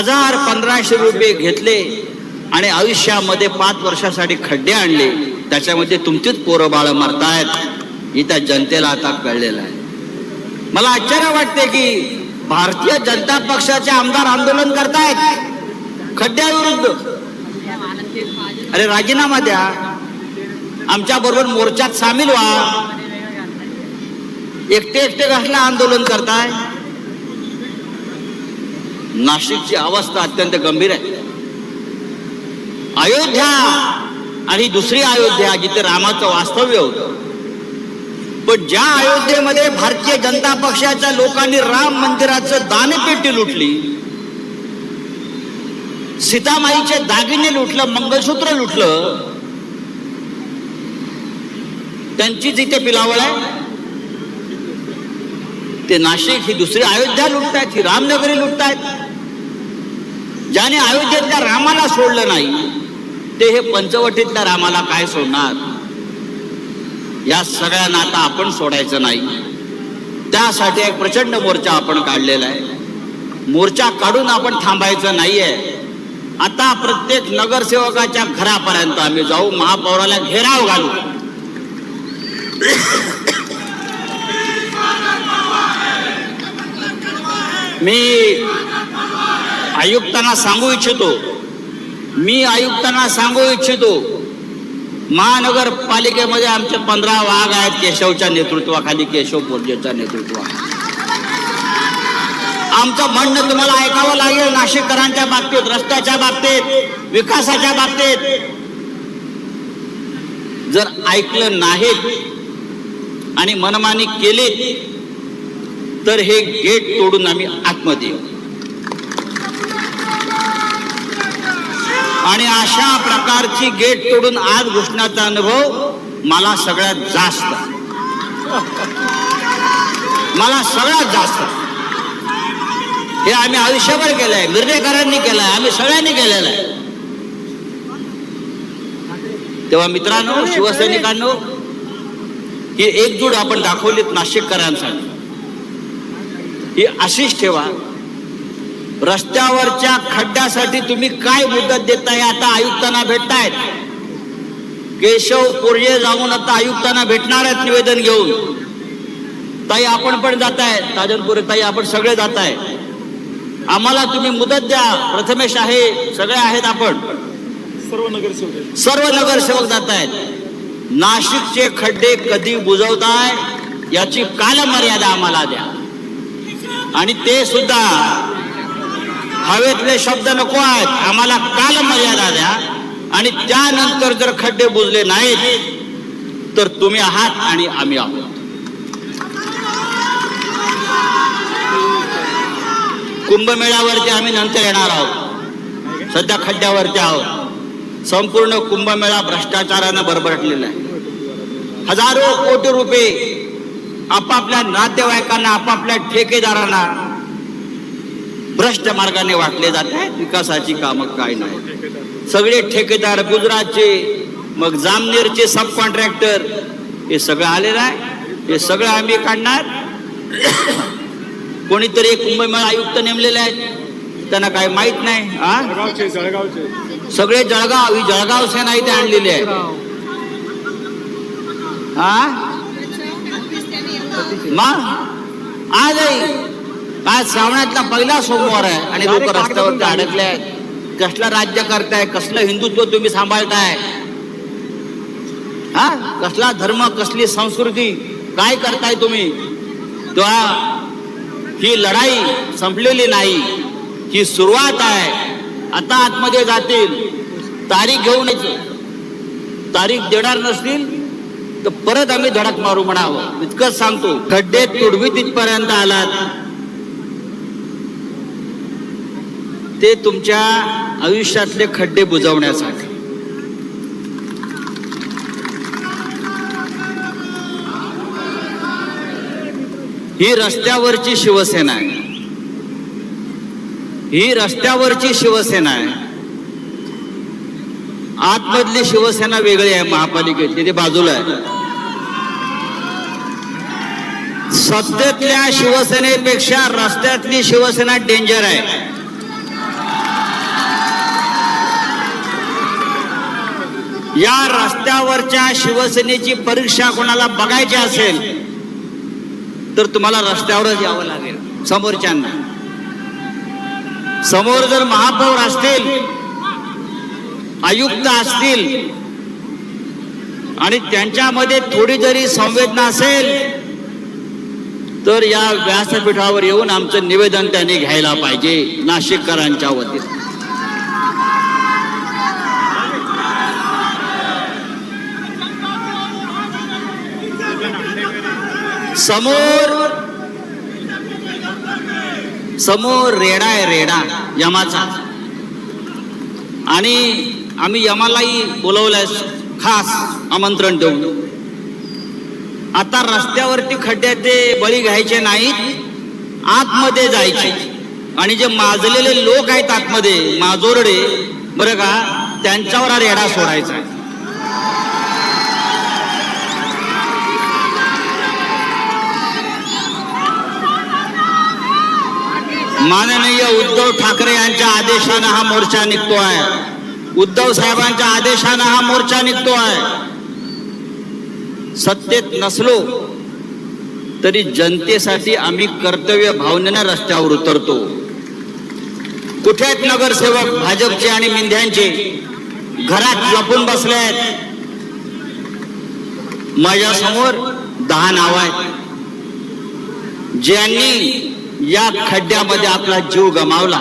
1500 रुपये घेतले आणि आयुष्यामध्ये 5 वर्षासाठी खड्डे आणले, त्याच्यामध्ये तुमचीच पोरं बाळ मरतायत ही त्या जनतेला आता कळलेलं आहे. मला आश्चर्य वाटते की भारतीय जनता पक्षाचे आमदार आंदोलन करतायत खड्ड्याविरुद्ध. अरे राजीनामा द्या, आमच्या बरोबर मोर्चात सामील व्हा. एकटे कसलं आंदोलन करताय? नाशिकची अवस्था अत्यंत गंभीर आहे. अयोध्या आणि दुसरी अयोध्या जिथे रामाचं वास्तव्य होतं, पण ज्या अयोध्येमध्ये भारतीय जनता पक्षाच्या लोकांनी राम मंदिराचं दानपेटी लुटली, सीतामाईचे दागिने लुटलं, मंगळसूत्र लुटलं, त्यांची जिथे पिलावळ आहे ते नाशिक ही दुसरी अयोध्या लुटतायत, ही रामनगरी लुटतायत. ज्याने अयोध्येतल्या रामाला सोडलं नाही ते हे पंचवटीतल्या रामाला काय सोडणार? या सगळ्यांना आता आपण सोडायचं नाही. त्यासाठी एक प्रचंड मोर्चा आपण काढलेला आहे. मोर्चा काढून आपण थांबायचं नाहीये. आता प्रत्येक नगरसेवकाच्या घरापर्यंत आम्ही जाऊ, महापौराला घेराव घालू. मी आयुक्तांना सांगू इच्छितो, महानगरपालिकेमध्ये आमचे 15 वाघ आहेत केशवच्या नेतृत्वाखाली, केशव पोर्जेच्या नेतृत्वाखाली. आमचं म्हणणं तुम्हाला ऐकावं लागेल. नाशिककरांच्या बाबतीत, रस्त्याच्या बाबतीत, विकासाच्या बाबतीत जर ऐकलं नाहीत आणि मनमानी केली तर हे गेट तोडून आम्ही आतमध्ये येऊ. आणि अशा प्रकारची गेट तोडून आत घुसण्याचा अनुभव मला सगळ्यात जास्त हे आम्ही आयुष्यभर केलंय, मिरजेकरांनी केलंय, आम्ही सगळ्यांनी केलेलं आहे. तेव्हा मित्रांनो, शिवसैनिकांनो, ही एकजूट आपण दाखवलीत नाशिककरांसाठी. ही अशीच ठेवा. रस्त्यावरच्या खड्ड्यासाठी तुम्ही काय मुदत देताय? आता आयुक्तांना भेटतायत, केशव पोर्जे जाऊन आता आयुक्तांना भेटणार आहेत निवेदन घेऊन. ताई आपण पण जाताय, ताजनपुरे ताई आपण सगळे जाताय. आम्हाला तुम्ही मुदत द्या. प्रथमेश आहे, सगळे आहेत, आपण सर्व नगरसेवक जात आहेत. नाशिकचे खड्डे कधी बुजवताय याची कालमर्यादा आम्हाला द्या. आणि ते सुद्धा हवेतले शब्द नको आहेत, आम्हाला कालमर्यादा द्या. आणि त्यानंतर जर खड्डे बुजले नाहीत तर तुम्ही आहात आणि आम्ही आहोत. कुंभमेळ्यावरती आम्ही नंतर येणार आहोत, सध्या खड्ड्यावरती आहोत. संपूर्ण कुंभमेळा भ्रष्टाचारानं भरभरटलेला आहे. हजारो कोटी रुपये आपापल्या नातेवाईकांना, आपापल्या ठेकेदारांना भ्रष्ट मार्गाने वाटले जात आहेत. विकासाची कामं काय नाही. सगळे ठेकेदार गुजरातचे, मग जामनेरचे सब कॉन्ट्रॅक्टर, हे सगळं आलेलं आहे. हे सगळं आम्ही काढणार. कोणीतरी एक कुंभमेळा आयुक्त नेमलेले आहेत, त्यांना काय माहित नाही. सगळे जळगाव, ही जळगाव सेना इथे आणलेली आहे. आज श्रावणातला पहिला सोमवार आहे आणि लोक रस्त्यावरती अडकले आहेत. कसलं राज्य करताय? कसलं हिंदुत्व तुम्ही सांभाळताय? कसला धर्म, कसली संस्कृती, काय करताय तुम्ही? तेव्हा ही लढाई संपलेली नाही, ही सुरुवात आहे. आता आतमध्ये जातील, तारीख घेऊन तारीख देणार नसतील तर परत आम्ही धडक मारू म्हणावं, इतकंच सांगतो. खड्डे तुडवी तिथपर्यंत आलात ते तुमच्या आयुष्यातले खड्डे बुजवण्यासाठी. ही रस्त्यावरची शिवसेना आहे, ही रस्त्यावरची शिवसेना आहे. आतमधली शिवसेना वेगळी आहे, महापालिकेतली, ते बाजूला आहे. सत्तेतल्या शिवसेनेपेक्षा रस्त्यातली शिवसेना डेंजर आहे. या रस्त्यावरच्या शिवसेनेची परीक्षा कोणाला बघायची असेल तर तुम्हाला रस्त्यावरच यावं लागेल. समोरच्यांना समोर जर महापौर असतील, आयुक्त असतील आणि त्यांच्यामध्ये थोडी जरी संवेदना असेल तर या व्यासपीठावर येऊन आमचं निवेदन त्यांनी घ्यायला पाहिजे नाशिककरांच्या वतीने. समोर रेडा आहे, रेडा यमाचा, आणि आम्ही यमालाही बोलवलंय खास आमंत्रण देऊन. आता रस्त्यावरती खड्ड्यात ते बळी घ्यायचे नाहीत, आतमध्ये जायचे आणि जे माजलेले लोक आहेत आतमध्ये माजोरडे बरं का, त्यांच्यावर हा रेडा सोडायचा. माननीय उद्धव ठाकरे यांच्या आदेशानं हा मोर्चा निघतो आहे. उद्धव साहेबांच्या आदेशानं हा मोर्चा निघतो आहे. सत्तेत नसलो तरी जनतेसाठी आम्ही कर्तव्य भावनेनं रस्त्यावर उतरतो. कुठे आहेत नगरसेवक भाजपचे आणि मिंध्यांचे? घरात लपून बसले आहेत. माझ्या समोर 10 नाव आहेत ज्यांनी या खड्ड्यामध्ये आपला जीव गमावला.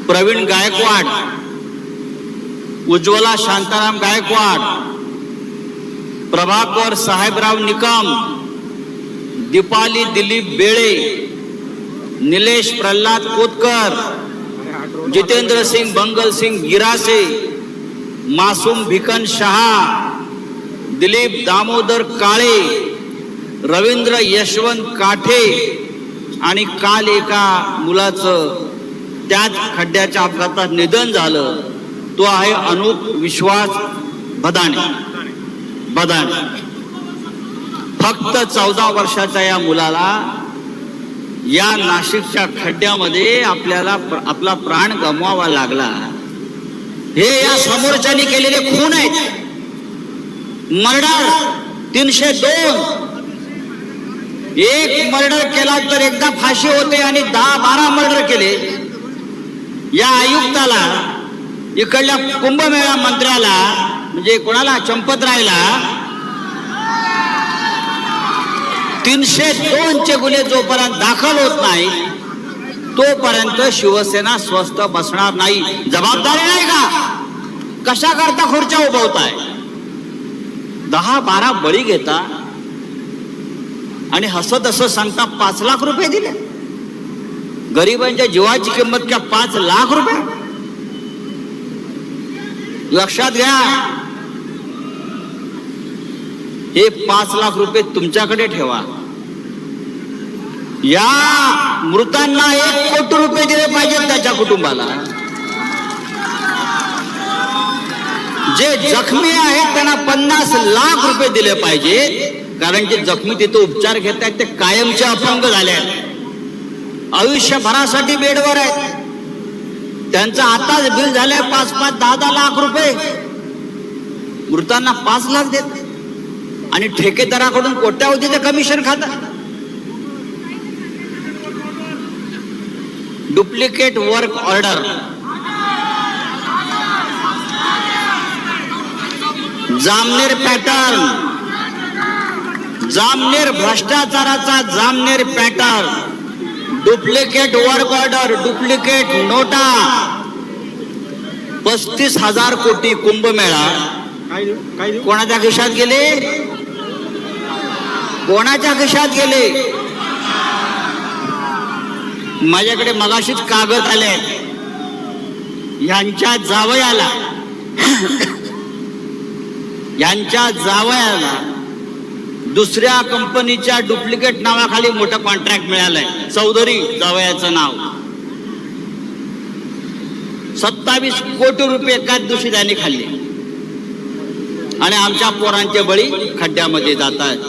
प्रवीण गायकवाड, उज्ज्वला शांताराम गायकवाड, प्रभाकर साहेबराव निकम, दीपाली दिलीप बेळे, निलेश प्रल्हाद कोतकर, जितेंद्र सिंग बंगल सिंग गिरासे, मासूम भिकन शहा, दिलीप दामोदर काळे, रवींद्र यशवंत काठे, आणि काल एका मुलाचं त्याच खड्ड्याच्या अपघातात निधन झालं. तो आहे अनुप विश्वास बदाणे. फक्त 14 वर्षाच्या या मुलाला या नाशिकच्या खड्ड्यामध्ये आपल्याला आपला प्राण गमवावा लागला. हे या समोरच्यानी केलेले खून आहेत. मर्डर 302. एक मर्डर केला तर एकदा फाशी होते आणि 10-12 मर्डर केले. या आयुक्ताला, इकडल्या कुंभमेळा मंत्र्याला, म्हणजे कोणाला, चंपतरायला 302 चे गुन्हे जोपर्यंत दाखल होत नाही तोपर्यंत शिवसेना स्वस्थ बसणार नाही. जबाबदारी नाही का? कशा करता खुर्च्या उभवताय? 10-12 बळी घेता आणि हसत असं सांगता 5 लाख रुपये दिले. गरिबांच्या जीवाची किंमत क्या 5 लाख रुपये? लक्षात घ्या, हे 5 लाख रुपये तुमच्याकडे ठेवा. या मृतांना 1 कोटी रुपये दिले पाहिजेत त्याच्या कुटुंबाला. जे जखमी आहेत त्यांना 50 लाख रुपये दिले पाहिजेत, कारण जे जखमी तिथे उपचार घेत आहेत ते कायमचे अपंग झाले आहेत, आयुष्यभरासाठी बेडवर आहेत. त्यांचं आताच बिल झालंय 5-5, 10-10 लाख रुपये. मृतांना 5 लाख देत आणि ठेकेदाराकडून कोट्यावधीचे कमिशन खातात. Duplicate work order, Jamner pattern, Jamner भ्रष्टाचाराचा Jamner pattern, duplicate work order, duplicate नोटा. 35,000 कोटी कुंभमेळा कोणाच्या खिशात गेले? कोणाच्या खिशात गेले? माझ्याकडे मगाशीच कागद आले. यांच्या जावयाला दुसऱ्या कंपनीच्या डुप्लिकेट नावाखाली मोठं कॉन्ट्रॅक्ट मिळालंय. चौधरी जावयाचं नाव. 27 कोटी रुपये एकाच दिवशी त्यांनी खाल्ले आणि आमच्या पोरांचे बळी खड्ड्यामध्ये जात आहेत.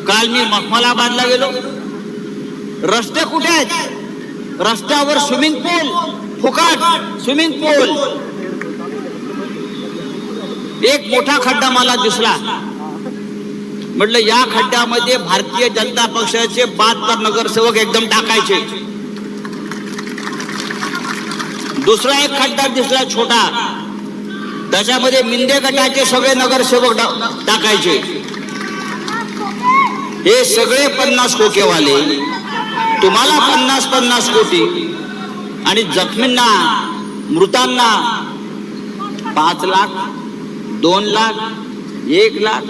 काल मी मखमलाबादला गेलो. रस्ते कुठे आहेत? रस्त्यावर स्विमिंग पूल, फुकट स्विमिंग पूल. एक मोठा खड्डा मला दिसला. म्हटलं या खड्ड्यामध्ये भारतीय जनता पक्षाचे 72 नगरसेवक एकदम टाकायचे. दुसरा एक खड्डा दिसला छोटा, त्याच्यामध्ये मिंदे गटाचे सगळे नगरसेवक टाकायचे. हे सगळे 50 खोकेवाले, तुम्हाला 50 कोटी आणि जखमींना मृतांना 5 लाख 2 लाख 1 लाख.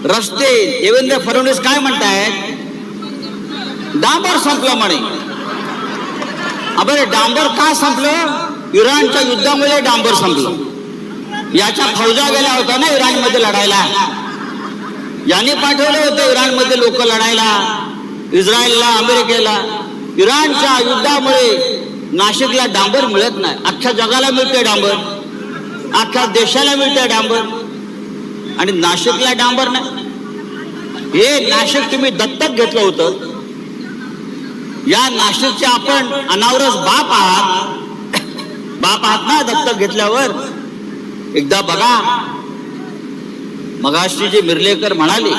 रस्ते देवेंद्र फडणवीस काय म्हणतायत? डांबर संपलं म्हणे. अबे डांबर का संपलं? इराणच्या युद्धामुळे डांबर संपलं. याच्या फौजा गेल्या होत्या ना इराणमध्ये लढायला. याने पाठवलं होतं इराणमध्ये लोक लढायला, इस्रायलला, अमेरिकेला. इराणच्या युद्धामुळे नाशिकला डांबर मिळत नाही. अख्ख्या जगाला मिळते डांबर, अख्ख्या देशाला मिळते डांबर, आणि नाशिकला डांबर नाही. हे नाशिक तुम्ही दत्तक घेतलं होतं. या नाशिकचे आपण अनावरस बाप आहात ना दत्तक घेतल्यावर. एकदा बघा, मगाशी जे मिर्लेकर म्हणाले,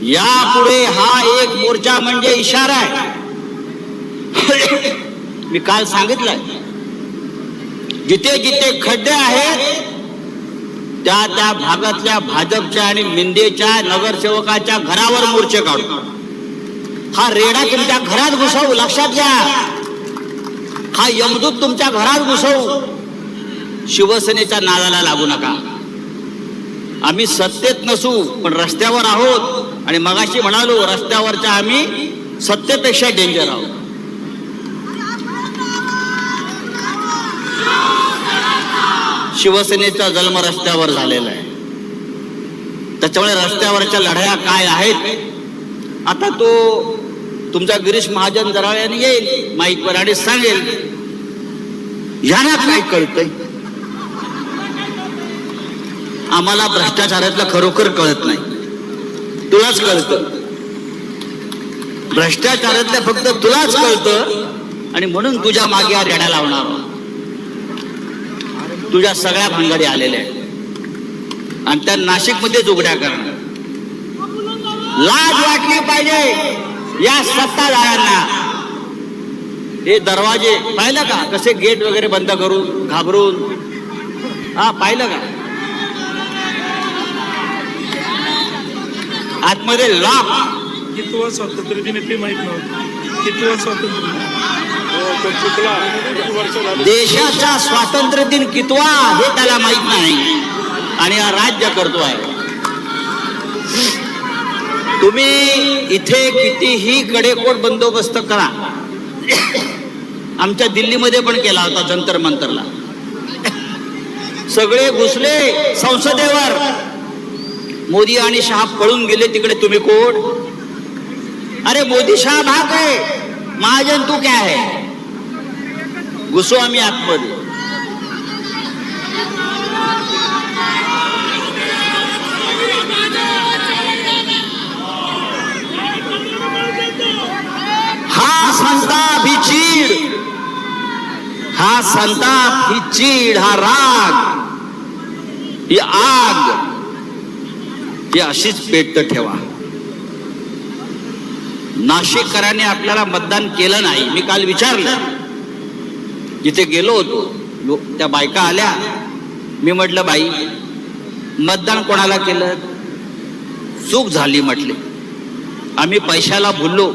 यापुढे हा एक मोर्चा म्हणजे इशारा आहे. मी काल सांगितलंय, जिथे जिथे खड्डे आहेत त्या त्या भागातल्या भाजपच्या आणि मिंदेच्या नगरसेवकाच्या घरावर मोर्चे काढतो. हा रेडा तुमच्या घरात घुसवू, लक्षात घ्या. हा यमदूत तुमच्या घरात घुसवू. शिवसेनेच्या नादाला लागू नका. आम्ही सत्तेत नसू पण रस्त्यावर आहोत, आणि मगाशी म्हणालो रस्त्यावरच्या आम्ही सत्तेपेक्षा डेंजर आहोत. शिवसेनेचा जन्म रस्त्यावर झालेला आहे. त्याच्यामुळे रस्त्यावरच्या लढाया काय आहेत आता तो तुमचा गिरीश महाजन जराळ्याने येईल माईकवर आणि सांगेल, यांना काय कळतंय. आम्हाला भ्रष्टाचारातलं खरोखर कळत नाही, तुलाच कळतं. भ्रष्टाचारातलं फक्त तुलाच कळतं, आणि म्हणून तुझ्या मागे हा रेडा लावणार. तुझ्या सगळ्या भानगडी आलेल्या आहेत, आणि त्या नाशिकमध्येच उघड्या करणार. लाज वाटली पाहिजे या सत्ताधाऱ्यांना. हे दरवाजे पाहिलं का, कसे गेट वगैरे बंद करून घाबरून. हा पाहिलं का, आतमध्ये लॉक. कितवा स्वातंत्र्य दिन ते माहित नव्हतं. कितवा स्वातंत्र्य देशाचा स्वातंत्र्य दिन कितवा हे त्याला माहित नाही, आणि हा राज्य करतोय. तुम्ही इथे कितीही कडेकोट बंदोबस्त करा. आमच्या दिल्लीमध्ये पण केला होता जंतर मंतरला. सगळे घुसले संसदेवर. मोदी आणि शहा पळून गेले तिकडे. तुम्ही कोण? अरे मोदी शहा भाग आहे, महाजन तू क्या है. घुसो आम्ही आतमध्ये. हा संताप, ही चीड, हा संताप, ही चीड, हा राग, ही आग, ही अशीच पेटत ठेवा. नाशिककरांनी आपल्याला मतदान केलं नाही. मी काल विचारलं, जिथे गेलो होतो त्या बायका आल्या. मी म्हटलं बाई मतदान कोणाला केलं? चूक झाली म्हटले. आम्ही पैशाला भुललो,